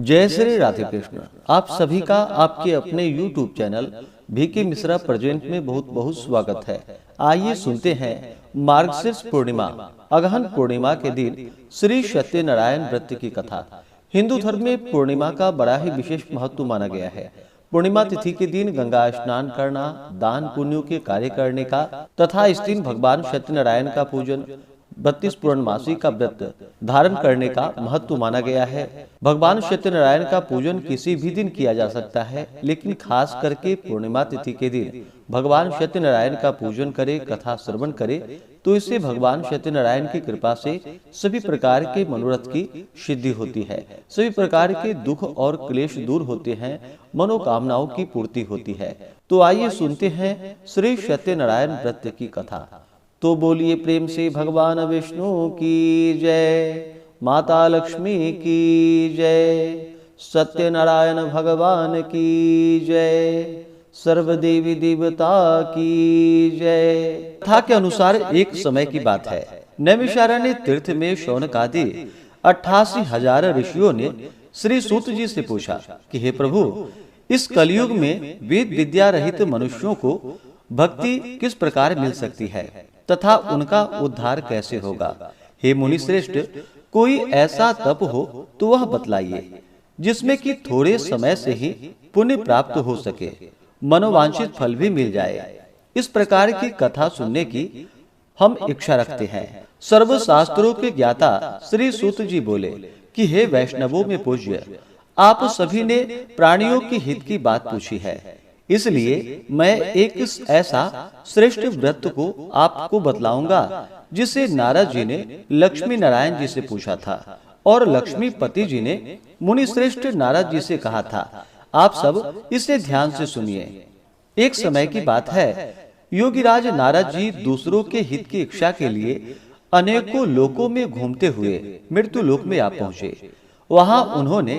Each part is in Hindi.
जय श्री राधे कृष्ण। आप सभी का आपके अपने YouTube channel VK Mishra present में बहुत बहुत स्वागत है। आइए सुनते हैं मार्गशीर्ष पूर्णिमा अगहन पूर्णिमा के दिन श्री सत्यनारायण व्रत की कथा। हिंदू धर्म में पूर्णिमा का बड़ा ही विशेष महत्व माना गया है। पूर्णिमा तिथि के दिन गंगा स्नान करना, दान पुण्यों के कार्य करने का तथा इस दिन भगवान सत्यनारायण का पूजन 32 पूर्णमासी का व्रत धारण करने का महत्व माना गया है। भगवान सत्यनारायण का पूजन किसी भी दिन किया जा सकता है, लेकिन खास करके पूर्णिमा तिथि के दिन भगवान सत्यनारायण का पूजन करे, कथा श्रवण करे तो इससे भगवान सत्यनारायण की कृपा से सभी प्रकार के मनोरथ की सिद्धि होती है, सभी प्रकार के दुख और क्लेश दूर होते हैं, मनोकामनाओं की पूर्ति होती है। तो आइए सुनते हैं श्री सत्यनारायण व्रत की कथा। तो बोलिए प्रेम से भगवान विष्णु की जय, माता लक्ष्मी की जय, सत्यनारायण भगवान की जय, सर्व देवी देवता की जय। कथा के अनुसार एक समय की बात है, नैमिषारण्य तीर्थ में शौनक आदि 88,000 ऋषियों ने श्री सूत जी से पूछा कि हे प्रभु, इस कलयुग में वेद विद्या रहित मनुष्यों को भक्ति किस प्रकार मिल सकती है तथा उनका उद्धार कैसे होगा। हे मुनि श्रेष्ठ, कोई ऐसा तप हो तो वह बतलाइए जिसमें कि थोड़े समय से ही पुण्य प्राप्त हो सके, मनोवांछित फल भी मिल जाए। इस प्रकार की कथा सुनने की हम इच्छा रखते हैं। सर्व शास्त्रों के ज्ञाता श्री सूत जी बोले कि हे वैष्णवों में पूज्य, आप सभी ने प्राणियों की हित की बात पूछी है, इसलिए मैं एक ऐसा श्रेष्ठ व्रत को आपको बतलाऊंगा जिसे नारद जी ने लक्ष्मी नारायण जी से पूछा था और लक्ष्मी पति जी ने मुनि श्रेष्ठ नारद जी से कहा था। आप सब इसे ध्यान से सुनिए। एक समय की बात है, योगीराज नारद जी दूसरों के हित की इच्छा के लिए अनेकों लोकों में घूमते हुए मृत्यु लोक में आ पहुंचे। वहां उन्होंने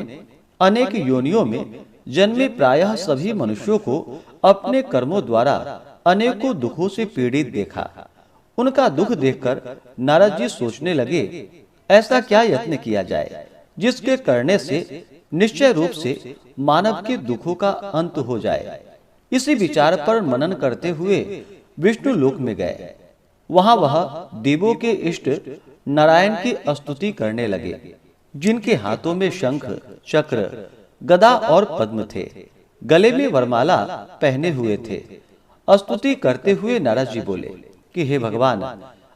अनेक योनियों में जन्मे प्रायः सभी मनुष्यों को अपने कर्मों द्वारा अनेकों दुखों से पीड़ित देखा। उनका दुख देखकर नारद जी सोचने लगे, ऐसा क्या यत्न किया जाए जिसके करने से निश्चय रूप से मानव के दुखों का अंत हो जाए। इसी विचार पर मनन करते हुए विष्णु लोक में गए। वहां वह देवों के इष्ट नारायण की स्तुति करने लगे, जिनके हाथों में शंख, चक्र, गदा और पद्म थे, गले में वरमाला पहने हुए थे। स्तुति करते हुए नारद जी बोले कि हे भगवान,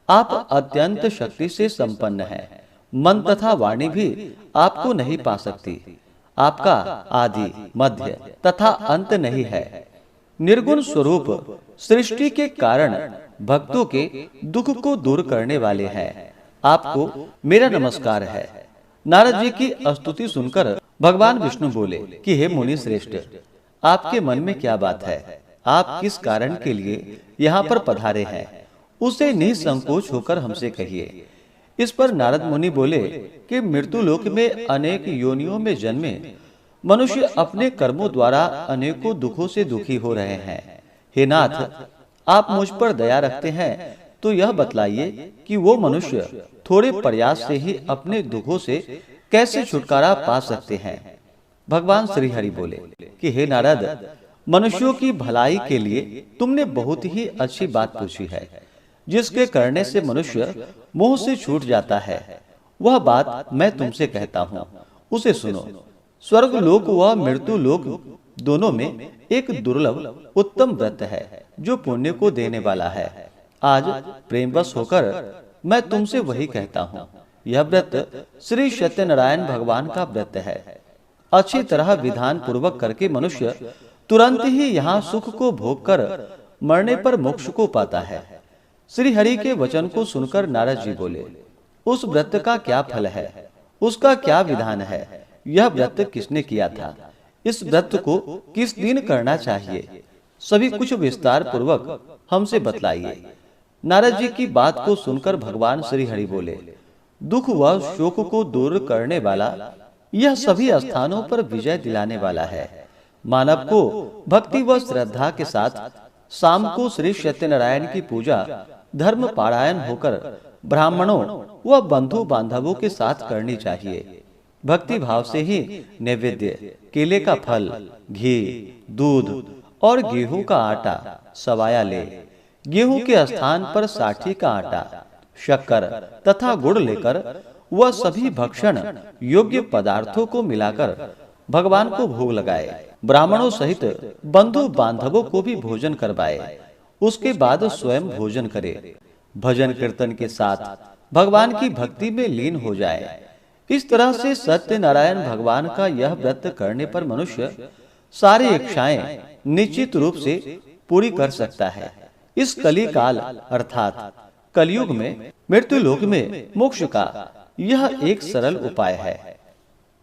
आप अत्यंत शक्ति से संपन्न हैं, मन तथा वाणी भी आपको नहीं पा सकती। आपका आदि, मध्य तथा अंत नहीं है। निर्गुण स्वरूप सृष्टि के कारण भक्तों के दुख को दूर करने वाले हैं। आपको मेरा नमस्कार है। नारद जी की स्तुति सुनकर भगवान विष्णु बोले कि हे मुनि श्रेष्ठ, आपके मन में क्या बात है, आप किस कारण के लिए यहाँ पर पधारे हैं, उसे निसंकोच होकर हमसे कहिए। इस पर नारद मुनि बोले कि मृत्यु लोक में अनेक योनियों में जन्मे मनुष्य अपने कर्मों द्वारा अनेकों दुखों से दुखी हो रहे हैं। हे नाथ, आप मुझ पर दया रखते हैं तो यह बतलाइए कि वो मनुष्य थोड़े प्रयास से ही अपने दुखों से कैसे छुटकारा पा सकते हैं। भगवान श्री हरि बोले कि हे नारद, मनुष्यों की भलाई के लिए तुमने बहुत ही अच्छी बात पूछी है, जिसके करने से मनुष्य मोह से छूट जाता है। वह बात मैं तुमसे कहता हूँ, उसे सुनो। स्वर्ग लोक व मृत्यु लोक दोनों में एक दुर्लभ उत्तम व्रत है जो पुण्य को देने वाला है। आज प्रेमवश होकर मैं तुमसे वही कहता हूँ। यह व्रत श्री सत्यनारायण भगवान का व्रत है। अच्छी तरह विधान पूर्वक करके मनुष्य तुरंत ही यहाँ सुख को भोग कर मरने पर मोक्ष को पाता है। श्री हरि के वचन को सुनकर नारद जी बोले, उस व्रत का क्या फल है, उसका क्या विधान है, यह व्रत किसने किया था, इस व्रत को किस दिन करना चाहिए, सभी कुछ विस्तार पूर्वक हमसे बतलाइए। नारद जी की बात को सुनकर भगवान श्री हरि बोले, दुख व शोक को दूर करने वाला, यह सभी स्थानों पर विजय दिलाने वाला है। मानव को भक्ति व श्रद्धा के साथ शाम को श्री सत्यनारायण की पूजा धर्म पारायण होकर ब्राह्मणों व बंधु बांधवों के साथ करनी चाहिए। भक्ति भाव से ही नैवेद्य केले का फल, घी, दूध और गेहूं का आटा सवाया ले। गेहूं के स्थान पर साठी का आटा, शक्कर तथा गुड़ लेकर वह सभी भक्षण योग्य पदार्थों को मिलाकर भगवान को भोग लगाए। ब्राह्मणों सहित बंधु बांधवों को भी भोजन करवाए। उसके बाद स्वयं भोजन करे। भजन कीर्तन के साथ भगवान की भक्ति में लीन हो जाए। इस तरह से सत्यनारायण भगवान का यह व्रत करने पर मनुष्य सारी इच्छाएं निश्चित रूप से पूरी कर सकता है। इस कली काल अर्थात कलयुग में मृत्यु लोक में मोक्ष का यह एक सरल उपाय है।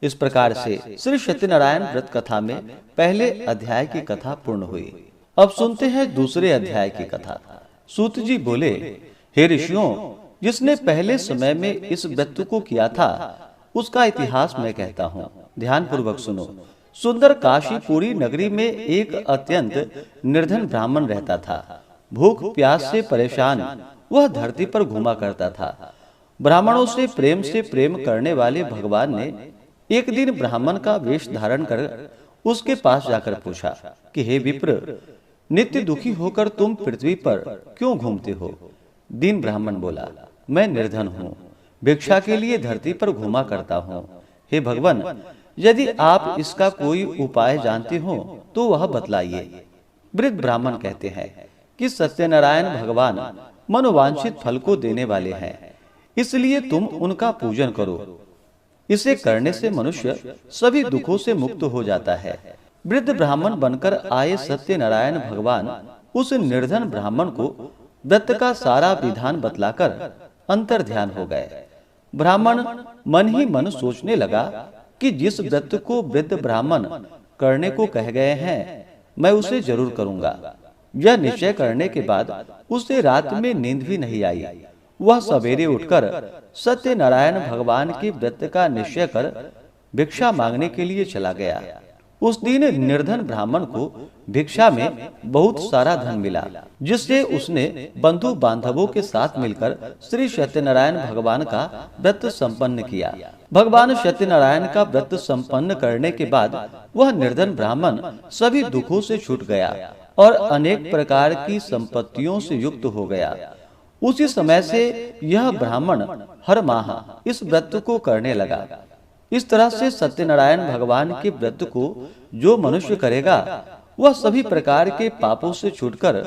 इस प्रकार से श्री सत्यनारायण व्रत कथा में पहले अध्याय की कथा पूर्ण हुई। अब सुनते हैं दूसरे अध्याय की कथा। सूत जी बोले, हे ऋषियों, जिसने पहले समय में इस व्रत को किया था उसका इतिहास मैं कहता हूँ, ध्यान पूर्वक सुनो। सुंदर काशीपुरी नगरी में एक अत्यंत निर्धन ब्राह्मण रहता था। भूख प्यास से परेशान वह धरती पर घूमा करता था। ब्राह्मणों से प्रेम करने वाले भगवान ने एक दिन ब्राह्मण का वेश धारण कर उसके पास जाकर पूछा कि हे विप्र, नित्य दुखी होकर तुम पृथ्वी पर क्यों घूमते हो? दीन ब्राह्मण बोला, मैं निर्धन हूँ, भिक्षा के लिए धरती पर घूमा करता हूँ। हे भगवान, यदि आप इसका कोई उपाय जानते हो तो वह बतलाइए। वृद्ध ब्राह्मण कहते हैं कि सत्यनारायण भगवान मनोवांछित फल को देने वाले हैं, इसलिए तुम उनका पूजन करो। इसे करने से मनुष्य सभी दुखों से मुक्त हो जाता है। वृद्ध ब्राह्मण बनकर आए सत्यनारायण भगवान उस निर्धन ब्राह्मण को व्रत का सारा विधान बतलाकर अंतर ध्यान हो गए। ब्राह्मण मन ही मन सोचने लगा कि जिस व्रत को वृद्ध ब्राह्मण करने को कह गए हैं मैं उसे जरूर करूंगा। यह निश्चय करने के बाद उसे रात में नींद भी नहीं आई। वह सवेरे उठकर सत्यनारायण भगवान के व्रत का निश्चय कर भिक्षा मांगने के लिए चला गया। उस दिन निर्धन ब्राह्मण को भिक्षा में बहुत सारा धन मिला, जिससे उसने बंधु बांधवों के साथ मिलकर श्री सत्यनारायण भगवान का व्रत संपन्न किया। भगवान सत्यनारायण का व्रत संपन्न करने के बाद वह निर्धन ब्राह्मण सभी दुखों से छूट गया और अनेक प्रकार की संपत्तियों से युक्त हो गया। उसी समय से यह ब्राह्मण हर माह इस व्रत को करने लगा। इस तरह से सत्यनारायण भगवान के व्रत को जो मनुष्य करेगा वह सभी प्रकार के पापों से छूटकर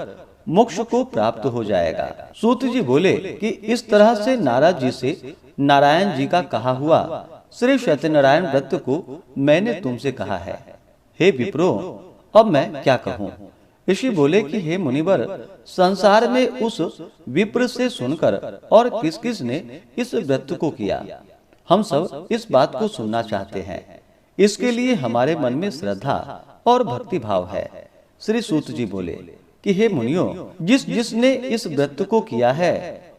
मोक्ष को प्राप्त हो जाएगा। सूत जी बोले कि इस तरह से नारद जी से नारायण जी का कहा हुआ श्री सत्यनारायण व्रत को मैंने तुमसे कहा है। हे विप्रो, अब मैं क्या कहूँ? ऋषि बोले कि हे मुनिवर, संसार में उस विप्र से सुनकर और किस किस ने इस व्रत को किया, हम सब इस बात को सुनना चाहते हैं। इसके लिए हमारे मन में श्रद्धा और भक्ति भाव है। श्री सूत जी बोले कि हे मुनियों, जिसने इस व्रत को किया है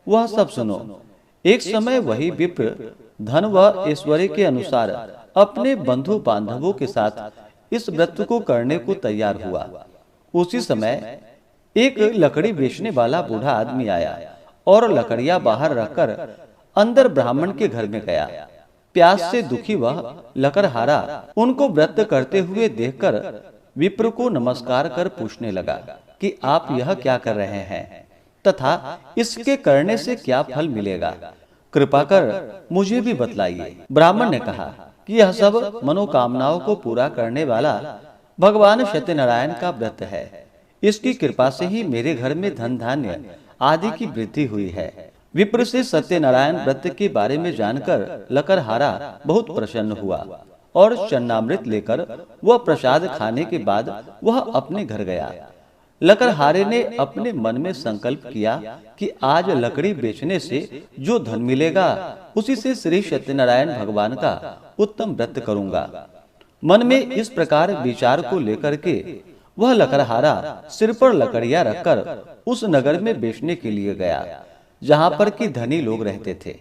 वह सब सुनो। एक समय वही विप्र धन व ऐश्वर्य के अनुसार अपने बंधु बांधवों के साथ इस व्रत को करने को तैयार हुआ। उसी समय एक लकड़ी बेचने वाला बूढ़ा आदमी आया और लकड़ियां बाहर रखकर अंदर ब्राह्मण के घर में गया। प्यास से दुखी वह लकड़हारा उनको व्रत करते हुए देखकर विप्र को नमस्कार कर पूछने लगा कि आप यह क्या कर रहे हैं तथा इसके करने से क्या फल मिलेगा, कृपा कर मुझे भी बतलाइए। ब्राह्मण ने कहा कि यह सब मनोकामनाओं को पूरा करने वाला भगवान सत्यनारायण का व्रत है। इसकी कृपा से ही मेरे घर में धन धान्य आदि की वृद्धि हुई है। विप्र से सत्यनारायण व्रत के बारे में जानकर लकड़हारा बहुत प्रसन्न हुआ और चन्नामृत लेकर वह प्रसाद खाने के बाद वह अपने घर गया। लकड़हारे ने अपने मन में संकल्प किया कि आज लकड़ी बेचने से जो धन मिलेगा उसी से श्री सत्यनारायण भगवान का उत्तम व्रत करूंगा। मन में इस प्रकार विचार को लेकर के वह लकड़हारा सिर पर लकड़ियां रखकर उस नगर में बेचने के लिए गया जहां पर कि धनी लोग रहते थे।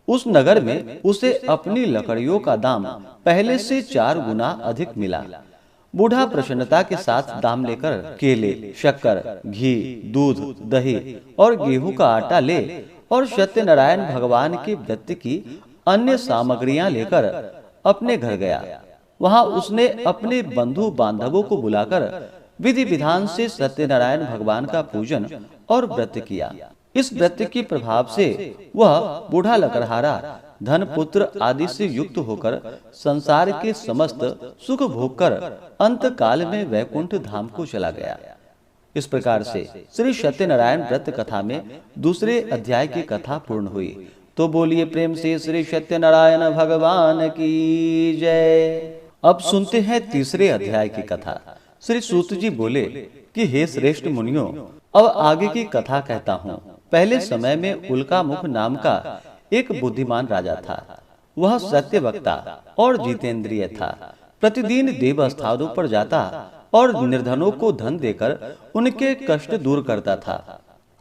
उस नगर में उसे अपनी लकड़ियों का दाम पहले से 4 गुना अधिक मिला। बूढ़ा प्रसन्नता के साथ दाम लेकर केले, शक्कर, घी, दूध, दही और गेहूं का आटा ले और सत्यनारायण भगवान के व्रत की अन्य सामग्रियां लेकर अपने घर गया। वहां उसने अपने बंधु बांधवों को बुलाकर विधि विधान से सत्यनारायण भगवान का पूजन और व्रत किया। इस व्रत के प्रभाव से वह बूढ़ा लकड़हारा धन पुत्र आदि से युक्त होकर संसार के समस्त सुख भोग कर अंत काल में वैकुंठ धाम को चला गया। इस प्रकार से श्री सत्यनारायण व्रत कथा में दूसरे अध्याय की कथा पूर्ण हुई। तो बोलिए प्रेम से श्री सत्यनारायण भगवान की जय। अब सुनते हैं तीसरे अध्याय की कथा। श्री सूत जी बोले कि हे श्रेष्ठ मुनियों, अब आगे की कथा कहता हूँ। पहले समय में उल्कामुख नाम का एक बुद्धिमान राजा था। वह सत्यवक्ता और जितेंद्रिय था। प्रतिदिन देव स्थानों पर जाता और निर्धनों को धन देकर उनके कष्ट दूर करता था।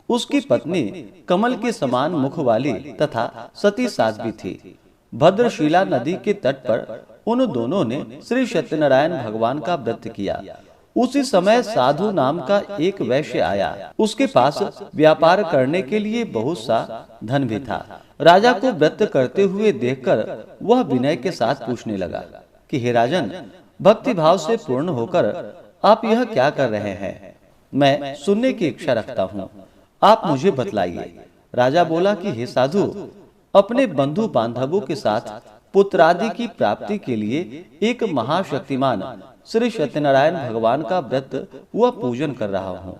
उसकी पत्नी कमल के समान मुख वाली तथा सती साध्वी थी। भद्रशिला नदी के तट पर उन दोनों ने श्री सत्यनारायण भगवान का व्रत किया। उसी समय साधु नाम का एक वैश्य आया। उसके पास व्यापार करने के लिए बहुत सा धन भी था। राजा को व्रत करते हुए देखकर वह विनय के साथ पूछने लगा कि हे राजन, भक्ति भाव से पूर्ण होकर आप यह क्या कर रहे हैं? मैं सुनने की इच्छा रखता हूँ, आप मुझे बतलाइए। राजा बोला कि हे साधु, अपने बंधु बांधवों के साथ पुत्रादि की प्राप्ति के लिए एक महाशक्तिमान श्री सत्यनारायण भगवान का व्रत व पूजन कर रहा हूँ।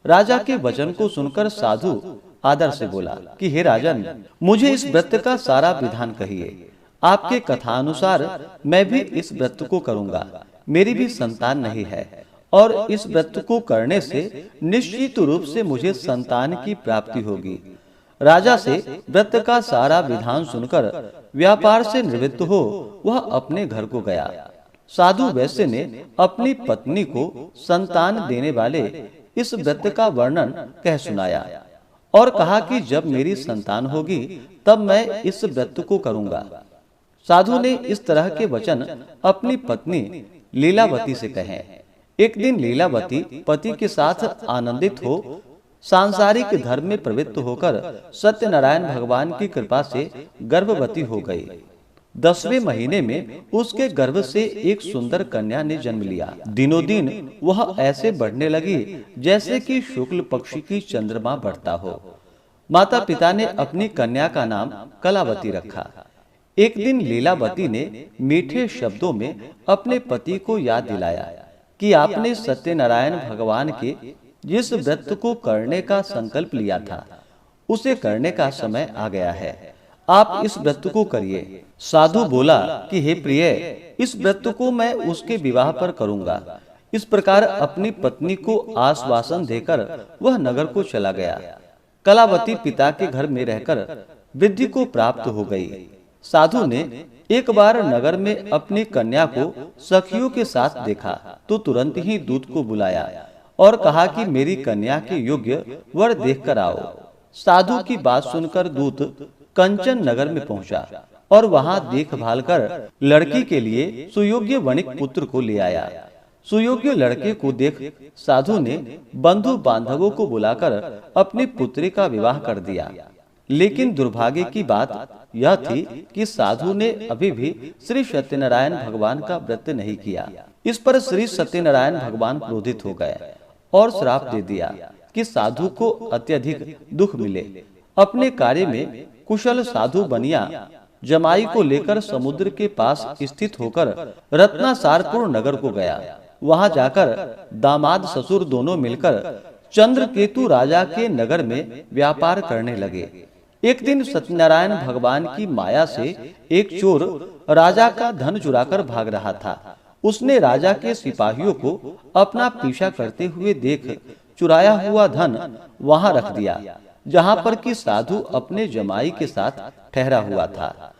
राजा के वचन को सुनकर साधु आदर से बोला कि हे राजन, मुझे इस व्रत का सारा विधान कहिए। आपके कथानुसार मैं भी इस व्रत को करूँगा। मेरी भी संतान नहीं है और इस व्रत को करने से निश्चित रूप से मुझे संतान की प्राप्ति होगी। राजा से व्रत का सारा विधान सुनकर व्यापार से निवृत्त हो वह अपने घर को गया। साधु वैश्य ने अपनी पत्नी को संतान देने वाले इस व्रत का वर्णन कह सुनाया और कहा कि जब मेरी संतान होगी तब मैं इस व्रत को करूंगा। साधु ने इस तरह के वचन अपनी पत्नी लीलावती से कहे। एक दिन लीलावती पति के साथ आनंदित हो सांसारिक धर्म में प्रवृत्त होकर सत्यनारायण भगवान की कृपा से गर्भवती हो गई। 10वें महीने में उसके गर्भ से एक सुंदर कन्या ने जन्म लिया। दिनों दिन वह ऐसे बढ़ने लगी जैसे कि शुक्ल पक्ष की चंद्रमा बढ़ता हो। माता पिता ने अपनी कन्या का नाम कलावती रखा। एक दिन लीलावती ने मीठे शब्दों में अपने पति को याद दिलाया कि आपने सत्यनारायण भगवान के जिस व्रत को करने का संकल्प लिया था उसे करने का समय आ गया है। आप इस व्रत को करिए। साधु बोला कि हे प्रिय, इस व्रत को मैं उसके विवाह पर करूंगा। इस प्रकार अपनी पत्नी को आश्वासन देकर वह नगर को चला गया। कलावती पिता के घर में रहकर वृद्धि को प्राप्त हो गई। साधु ने एक बार नगर में अपनी कन्या को सखियों के साथ देखा तो तुरंत ही दूत को बुलाया और कहा कि मेरी कन्या के योग्य वर देखकर आओ। साधु की बात सुनकर दूत कंचन नगर में पहुंचा और वहां देखभाल कर लड़की के लिए सुयोग्य वणिक पुत्र को ले आया। सुयोग्य लड़के को देख साधु ने बंधु बांधवों को बुलाकर अपनी पुत्री का विवाह कर दिया। लेकिन दुर्भाग्य की बात यह थी कि साधु ने अभी भी श्री सत्यनारायण भगवान का व्रत नहीं किया। इस पर श्री सत्यनारायण भगवान क्रोधित हो गए और श्राप दे दिया कि साधु को अत्यधिक दुख मिले। अपने कार्य में कुशल साधु बनिया जमाई को लेकर समुद्र के पास स्थित होकर रत्नासारपुर नगर को गया। वहां जाकर दामाद ससुर दोनों मिलकर चंद्रकेतु राजा के नगर में व्यापार करने लगे। एक दिन सत्यनारायण भगवान की माया से एक चोर राजा का धन चुराकर भाग रहा था। उसने राजा के सिपाहियों को अपना पीछा करते हुए देख चुराया हुआ धन वहां रख दिया जहां पर कि साधु अपने जमाई के साथ ठहरा हुआ था।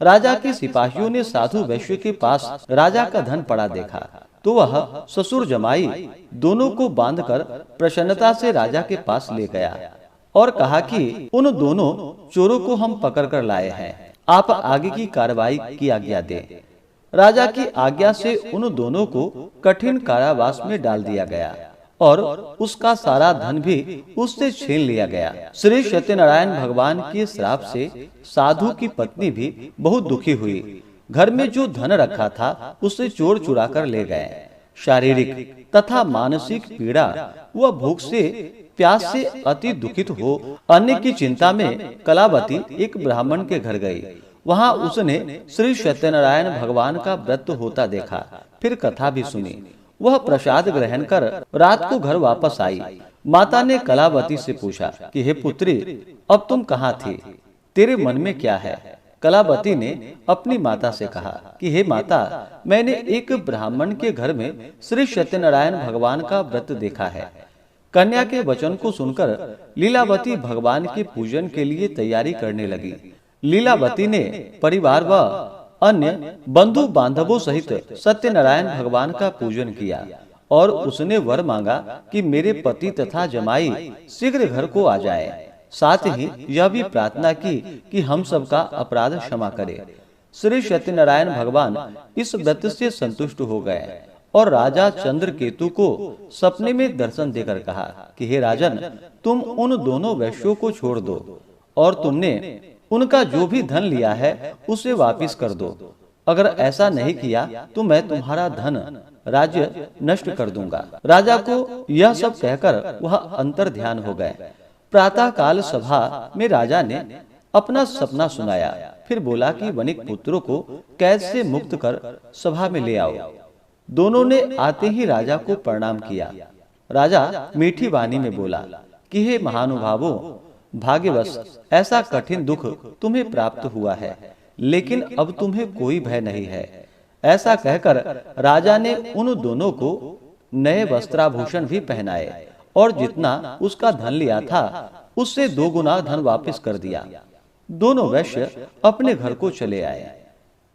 राजा के सिपाहियों ने साधु वैश्य के पास राजा का धन पड़ा देखा तो वह ससुर जमाई दोनों को बांधकर प्रसन्नता से राजा के पास ले गया और कहा कि उन दोनों चोरों को हम पकड़कर लाए हैं, आप आगे की कार्रवाई की आज्ञा दें। राजा की आज्ञा से उन दोनों को कठिन कारावास में डाल दिया गया और उसका सारा धन भी उससे छीन लिया गया। श्री सत्यनारायण भगवान के श्राप से साधु की पत्नी भी बहुत दुखी हुई। घर में जो धन रखा था उसे चोर चुरा कर ले गए। शारीरिक तथा मानसिक पीड़ा व भूख से प्यास से अति दुखित हो अन्न की चिंता में कलावती एक ब्राह्मण के घर गई। वहां उसने श्री सत्यनारायण भगवान का व्रत होता देखा, फिर कथा भी सुनी। वह प्रसाद ग्रहण कर रात को घर वापस आई। माता ने कलावती से पूछा कि हे पुत्री, अब तुम कहाँ थी, तेरे मन में क्या है? कलावती ने अपनी माता से कहा कि हे माता, मैंने एक ब्राह्मण के घर में श्री सत्यनारायण भगवान का व्रत देखा है। कन्या के वचन को सुनकर लीलावती भगवान के पूजन के लिए तैयारी करने लगी। लीलावती ने परिवार व अन्य बंधु बांधवों सहित सत्यनारायण भगवान का पूजन किया और उसने वर मांगा कि मेरे पति तथा जमाई शीघ्र घर को आ जाए। साथ ही यह भी प्रार्थना की कि हम सबका अपराध क्षमा करे। श्री सत्यनारायण भगवान इस व्रत से संतुष्ट हो गए और राजा चंद्रकेतु को सपने में दर्शन देकर कहा कि हे राजन, तुम उन दोनों वैश्यों को छोड़ दो और तुमने उनका जो भी धन लिया है उसे वापस कर दो। अगर ऐसा नहीं किया तो मैं तुम्हारा धन राज्य नष्ट कर दूंगा। राजा को यह सब कहकर वह अंतर ध्यान हो गए। प्रातः काल सभा में राजा ने अपना सपना सुनाया, फिर बोला कि वणिक पुत्रों को कैद से मुक्त कर सभा में ले आओ। दोनों ने आते ही राजा को प्रणाम किया। राजा मीठी वाणी में बोला कि हे महानुभावों, भाग्यवश ऐसा कठिन दुख तुम्हें प्राप्त हुआ है, लेकिन अब तुम्हें कोई भय नहीं है। ऐसा कहकर राजा ने उन दोनों को नए वस्त्राभूषण भी पहनाए और जितना उसका धन लिया था उससे 2 गुना धन वापस कर दिया। दोनों वैश्य अपने घर को चले आए।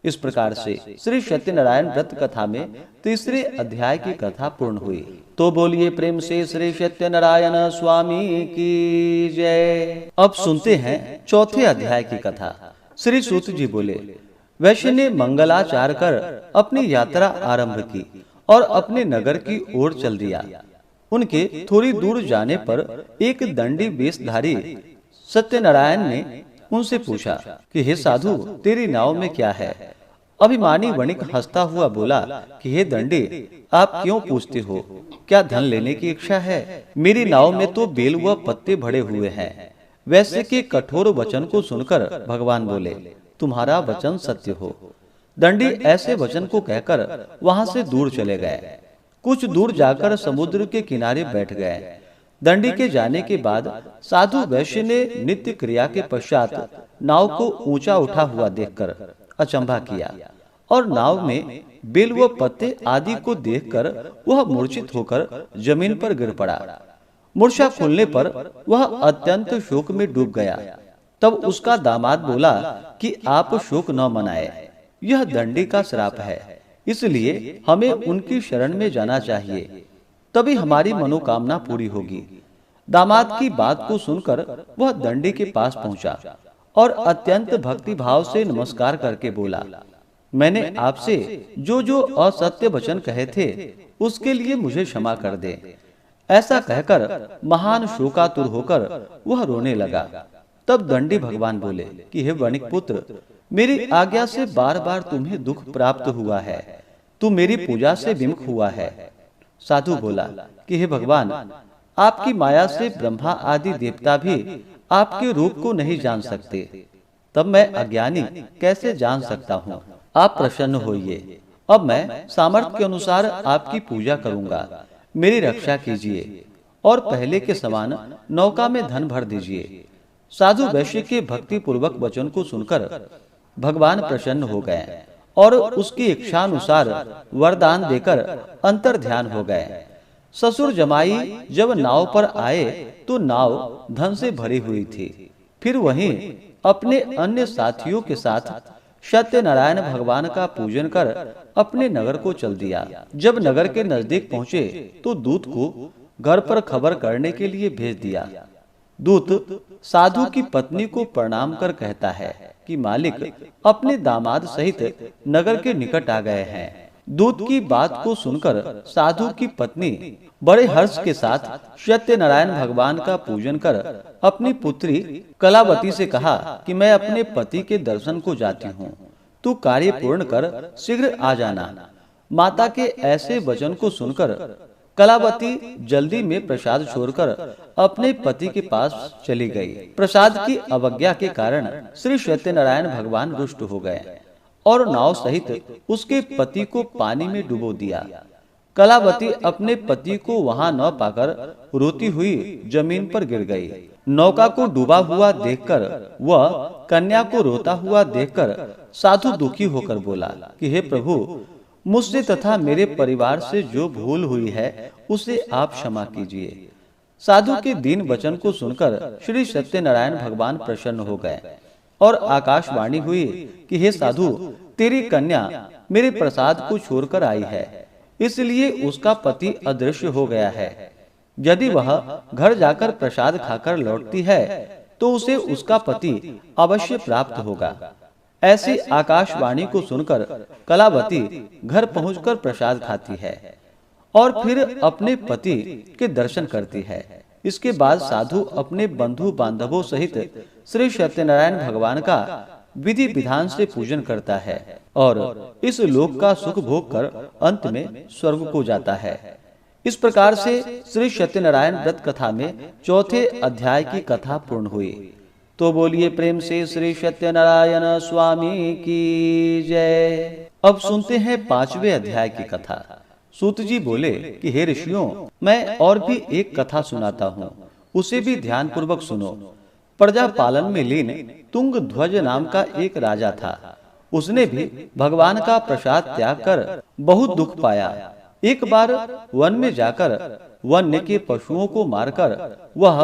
इस प्रकार से श्री सत्यनारायण व्रत कथा में तीसरे अध्याय की कथा पूर्ण हुई। तो बोलिए प्रेम से श्री सत्यनारायण स्वामी की जय। अब सुनते हैं चौथे अध्याय की कथा। श्री सूत जी बोले, वैश्य ने मंगलाचार कर अपनी यात्रा आरंभ की और अपने नगर की ओर चल दिया। उनके थोड़ी दूर जाने पर एक दंडी वेशधारी सत्यनारायण ने उनसे पूछा कि हे साधु, तेरी नाव में क्या है? अभिमानी वणिक हंसता हुआ बोला कि हे दंडी, आप क्यों पूछते हो? क्या धन लेने की इच्छा है? मेरी नाव में तो बेल व पत्ते भरे हुए हैं। वैश्य के कठोर वचन को सुनकर भगवान बोले, तुम्हारा वचन सत्य हो। दंडी ऐसे वचन को कहकर वहां से दूर चले गए। कुछ दूर जाकर समुद्र के किनारे बैठ गए। दंडी के जाने के बाद साधु वैश्य ने नित्य क्रिया के पश्चात नाव को ऊंचा उठा हुआ देखकर अचंभा किया और नाव में बेल व पत्ते आदि को देखकर वह मूर्छित होकर जमीन पर गिर पड़ा। मूर्छा खुलने पर वह अत्यंत शोक में डूब गया। तब उसका दामाद बोला कि आप शोक न मनाए, यह दंडी का श्राप है, इसलिए हमें उनकी शरण में जाना चाहिए, तभी हमारी मनोकामना पूरी होगी। दामाद की बात को सुनकर वह दंडी के पास पहुंचा और अत्यंत भक्ति भाव से नमस्कार करके बोला, मैंने आपसे जो जो असत्य वचन कहे थे उसके लिए मुझे क्षमा कर दे। ऐसा कहकर महान शोकातुर होकर वह रोने लगा। तब दंडी भगवान बोले कि हे वणिक पुत्र, मेरी आज्ञा से बार बार तुम्हें दुख प्राप्त हुआ है, तू मेरी पूजा से विमुख हुआ है। साधु बोला कि हे भगवान, आपकी माया से ब्रह्मा आदि देवता भी आपके रूप को नहीं जान सकते, तब मैं अज्ञानी कैसे जान सकता हूँ? आप प्रसन्न होइए। अब मैं सामर्थ्य के अनुसार आपकी पूजा करूंगा, मेरी रक्षा कीजिए और पहले के समान नौका में धन भर दीजिए। साधु वैश्य के भक्ति पूर्वक वचन को सुनकर भगवान प्रसन्न हो गए और उसकी इच्छानुसार वरदान देकर अंतर ध्यान हो गए। ससुर जमाई जब नाव पर आए तो नाव धन से भरी हुई थी। फिर वहीं अपने अन्य साथियों के साथ सत्यनारायण भगवान का पूजन कर अपने नगर को चल दिया। जब नगर के नजदीक पहुंचे तो दूत को घर पर खबर करने के लिए भेज दिया। दूत साधु की पत्नी को प्रणाम कर कहता है कि मालिक अपने दामाद सहित नगर के निकट आ गए हैं। दूत की बात को सुनकर साधु की पत्नी बड़े हर्ष के साथ सत्यनारायण भगवान का पूजन कर अपनी पुत्री कलावती से कहा कि मैं अपने पति के दर्शन को जाती हूँ, तू कार्य पूर्ण कर शीघ्र आ जाना। माता के ऐसे वचन को सुनकर कलावती जल्दी में प्रसाद छोड़कर अपने पति के पास चली गई। प्रसाद की अवज्ञा के कारण श्री सत्यनारायण भगवान रुष्ट हो गए और नाव सहित उसके पति को पानी में डुबो दिया। कलावती अपने पति को वहां न पाकर रोती हुई जमीन पर गिर गई। नौका को डूबा हुआ देखकर वह कन्या को रोता हुआ देखकर साधु दुखी होकर बोला कि हे प्रभु, मुझसे तथा मेरे परिवार से जो भूल हुई है उसे आप क्षमा कीजिए। साधु के दीन वचन को सुनकर श्री सत्यनारायण भगवान प्रसन्न हो गए और आकाशवाणी हुई कि हे साधु, तेरी कन्या मेरे प्रसाद को छोड़कर आई है, इसलिए उसका पति अदृश्य हो गया है। यदि वह घर जाकर प्रसाद खाकर लौटती है तो उसे उसका पति अवश्य प्राप्त होगा। ऐसी आकाशवाणी को सुनकर कलावती घर पहुंचकर प्रसाद खाती है और फिर अपने पति के दर्शन करती है। इसके बाद साधु अपने बंधु बांधवों सहित श्री सत्यनारायण भगवान का विधि विधान से पूजन करता है और इस लोक का सुख भोग कर अंत में स्वर्ग को जाता है। इस प्रकार से श्री सत्यनारायण व्रत कथा में चौथे अध्याय की कथा पूर्ण हुई। तो बोलिए प्रेम से श्री सत्यनारायण स्वामी की जय। अब सुनते हैं पांचवें अध्याय की कथा। सूत जी बोले कि हे ऋषियों, मैं और भी एक कथा सुनाता हूँ, उसे भी ध्यान पूर्वक सुनो। प्रजा पालन में लीन तुंग ध्वज नाम का एक राजा था। उसने भी भगवान का प्रसाद त्याग कर बहुत दुख पाया। एक बार वन में जाकर वन्य के पशुओं को मारकर वह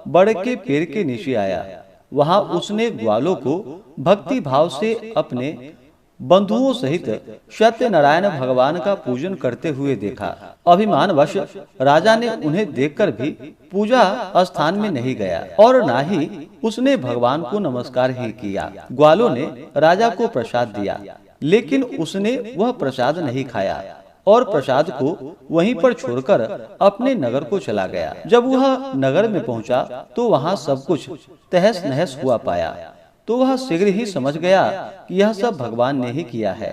बड़े के पेड़ के नीचे आया। वहां उसने ग्वालों को भक्ति भाव से अपने बंधुओं सहित सत्यनारायण भगवान का पूजन करते हुए देखा। अभिमानवश राजा ने उन्हें देखकर भी पूजा स्थान में नहीं गया और ना ही उसने भगवान को नमस्कार ही किया। ग्वालों ने राजा को प्रसाद दिया, लेकिन उसने वह प्रसाद नहीं खाया और प्रसाद को वहीं पर छोड़कर अपने नगर को चला गया। जब वह नगर में पहुंचा तो वहां सब कुछ तहस नहस हुआ पाया, तो वह शीघ्र ही समझ गया कि यह सब भगवान ने ही किया है।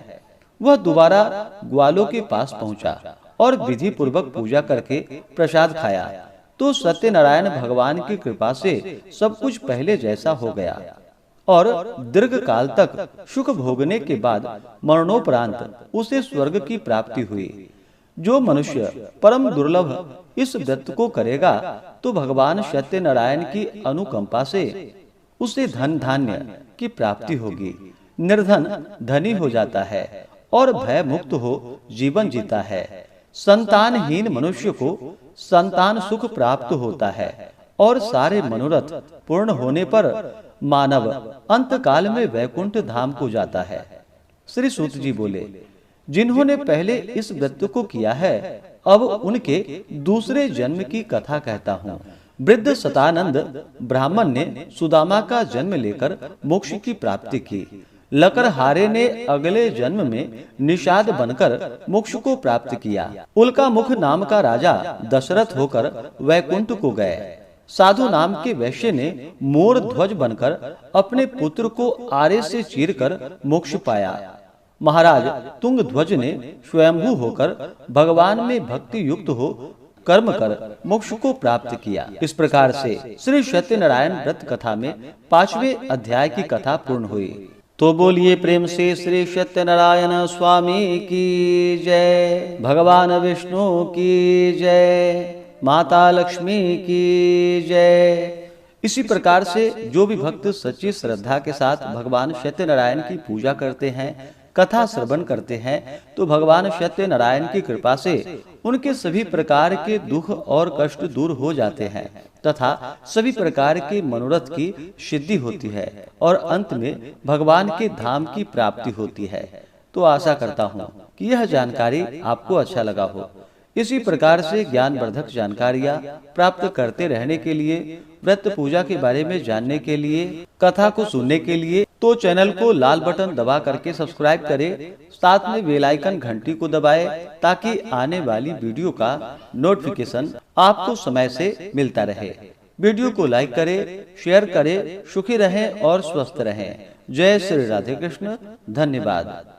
वह दोबारा ग्वालों के पास पहुंचा और विधि पूर्वक पूजा करके प्रसाद खाया तो सत्यनारायण भगवान की कृपा से सब कुछ पहले जैसा हो गया और दीर्घ काल तक सुख भोगने के बाद मरणोपरांत उसे स्वर्ग की प्राप्ति हुई। जो मनुष्य परम दुर्लभ इस व्रत को करेगा तो भगवान सत्यनारायण की अनुकंपा से उसे धन धान्य की प्राप्ति होगी। निर्धन धनी हो जाता है और भय मुक्त हो जीवन जीता है। संतानहीन मनुष्य को संतान सुख प्राप्त होता है और सारे मनोरथ पूर्ण होने पर मानव अंत काल में वैकुंठ धाम को जाता है। श्री सूत जी बोले, जिन्होंने पहले इस व्रत को किया है अब उनके दूसरे जन्म की कथा कहता हूँ। वृद्ध सतानंद ब्राह्मण ने सुदामा का जन्म लेकर मोक्ष की प्राप्ति की। लकड़हारे ने अगले जन्म में निषाद बनकर मोक्ष को प्राप्त किया। उल्का मुख नाम का राजा दशरथ होकर वैकुंठ को गए। साधु नाम के वैश्य ने मोर ध्वज बनकर अपने पुत्र को आरे से चीरकर मोक्ष पाया। महाराज तुंग ध्वज ने स्वयंभू होकर भगवान में भक्ति युक्त हो कर्म कर मोक्ष को प्राप्त किया। इस प्रकार से श्री सत्यनारायण व्रत कथा में पांचवें अध्याय की कथा पूर्ण हुई। तो बोलिए प्रेम से श्री सत्यनारायण स्वामी की जय। भगवान विष्णु की जय। माता लक्ष्मी की जय। इसी प्रकार से जो भी भक्त सच्ची श्रद्धा के साथ भगवान सत्यनारायण की पूजा करते हैं, कथा श्रवण करते हैं, तो भगवान सत्यनारायण की कृपा से उनके सभी प्रकार के दुख और कष्ट दूर हो जाते हैं तथा सभी प्रकार के मनोरथ की सिद्धि होती है और अंत में भगवान के धाम की प्राप्ति होती है। तो आशा करता हूँ कि यह जानकारी आपको अच्छा लगा हो। इसी प्रकार से ज्ञानवर्धक जानकारियाँ प्राप्त करते रहने के लिए, व्रत पूजा के बारे में जानने के लिए, कथा को सुनने के लिए तो चैनल को लाल बटन दबा करके सब्सक्राइब करें, साथ में बेल आइकन घंटी को दबाएं ताकि आने वाली वीडियो का नोटिफिकेशन आपको समय से मिलता रहे। वीडियो को लाइक करें, शेयर करें। सुखी रहें और स्वस्थ रहें। जय श्री राधे कृष्ण। धन्यवाद।